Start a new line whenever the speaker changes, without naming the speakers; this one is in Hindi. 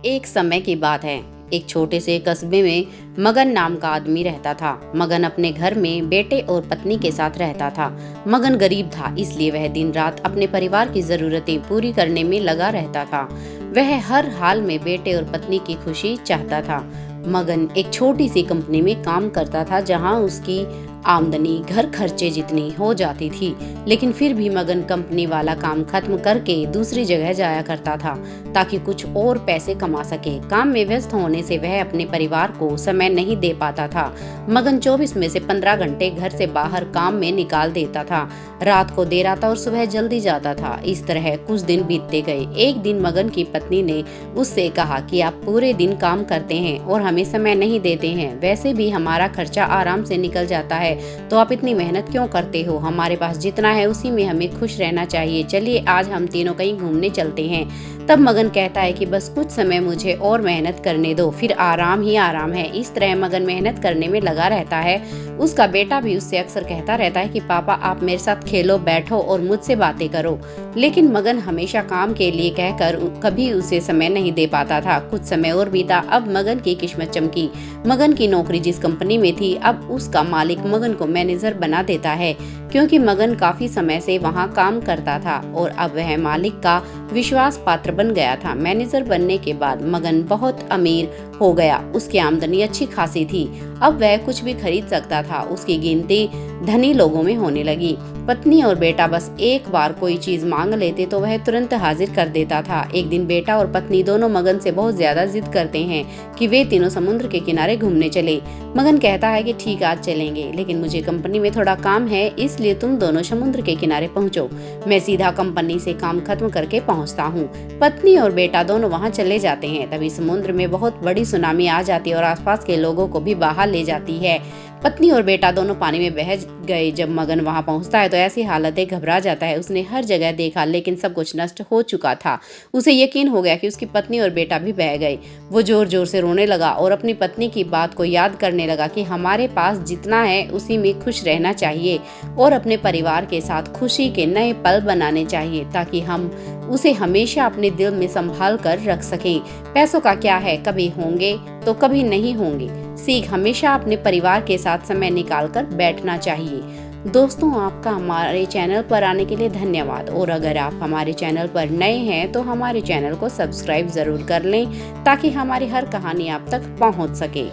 एक समय की बात है। एक छोटे से कस्बे में मगन नाम का आदमी रहता था। मगन अपने घर में बेटे और पत्नी के साथ रहता था। मगन गरीब था, इसलिए वह दिन रात अपने परिवार की जरूरतें पूरी करने में लगा रहता था। वह हर हाल में बेटे और पत्नी की खुशी चाहता था। मगन एक छोटी सी कंपनी में काम करता था, जहां उसकी आमदनी घर खर्चे जितनी हो जाती थी, लेकिन फिर भी मगन कंपनी वाला काम खत्म करके दूसरी जगह जाया करता था ताकि कुछ और पैसे कमा सके। काम में व्यस्त होने से वह अपने परिवार को समय नहीं दे पाता था। मगन 24 में से 15 घंटे घर से बाहर काम में निकाल देता था। रात को देर आता और सुबह जल्दी जाता था। इस तरह कुछ दिन बीतते गए। एक दिन मगन की पत्नी ने उससे कहा कि आप पूरे दिन काम करते हैं और हमें समय नहीं देते हैं। वैसे भी हमारा खर्चा आराम से निकल जाता है, तो आप इतनी मेहनत क्यों करते हो? हमारे पास जितना है उसी में हमें खुश रहना चाहिए। चलिए आज हम तीनों कहीं घूमने चलते हैं। तब मगन कहता है कि बस कुछ समय मुझे और मेहनत करने दो, फिर आराम ही आराम है। इस तरह मगन मेहनत करने में लगा रहता है। उसका बेटा भी उससे अक्सर कहता रहता है कि पापा आप मेरे साथ खेलो, बैठो और मुझसे बातें करो, लेकिन मगन हमेशा काम के लिए कहकर कभी उसे समय नहीं दे पाता था। कुछ समय और बीता। अब मगन की किस्मत चमकी। मगन की नौकरी जिस कंपनी में थी, अब उसका मालिक मगन को मैनेजर बना देता है, क्योंकि मगन काफी समय से वहां काम करता था और अब वह मालिक का विश्वास पात्र बन गया था। मैनेजर बनने के बाद मगन बहुत अमीर हो गया। उसकी आमदनी अच्छी खासी थी। अब वह कुछ भी खरीद सकता था। उसकी गिनती धनी लोगों में होने लगी। पत्नी और बेटा बस एक बार कोई चीज मांग लेते तो वह तुरंत हाजिर कर देता था। एक दिन बेटा और पत्नी दोनों मगन से बहुत ज्यादा जिद करते हैं कि वे तीनों समुद्र के किनारे घूमने चले। मगन कहता है कि ठीक आज चलेंगे, लेकिन मुझे कंपनी में थोड़ा काम है, इसलिए तुम दोनों समुद्र के किनारे पहुंचो। मैं सीधा कंपनी से काम खत्म करके पहुंचता हूँ। पत्नी और बेटा दोनों वहाँ चले जाते हैं। तभी समुद्र में बहुत बड़ी सुनामी आ जाती है और आसपास के लोगों को भी बहा ले जाती है। पत्नी और बेटा दोनों पानी में बह गए। जब मगन वहां पहुंचता है तो ऐसी हालत है, घबरा जाता है। उसने हर जगह देखा, लेकिन सब कुछ नष्ट हो चुका था। उसे यकीन हो गया कि उसकी पत्नी और बेटा भी बह गए। वो जोर जोर से रोने लगा और अपनी पत्नी की बात को याद करने लगा कि हमारे पास जितना है उसी में खुश रहना चाहिए और अपने परिवार के साथ खुशी के नए पल बनाने चाहिए, ताकि हम उसे हमेशा अपने दिल में संभाल कर रख सकें। पैसों का क्या है, कभी होंगे तो कभी नहीं होंगे। सीख हमेशा अपने परिवार के साथ समय निकालकर बैठना चाहिए। दोस्तों, आपका हमारे चैनल पर आने के लिए धन्यवाद। और अगर आप हमारे चैनल पर नए हैं तो हमारे चैनल को सब्सक्राइब जरूर कर लें, ताकि हमारी हर कहानी आप तक पहुंच सके।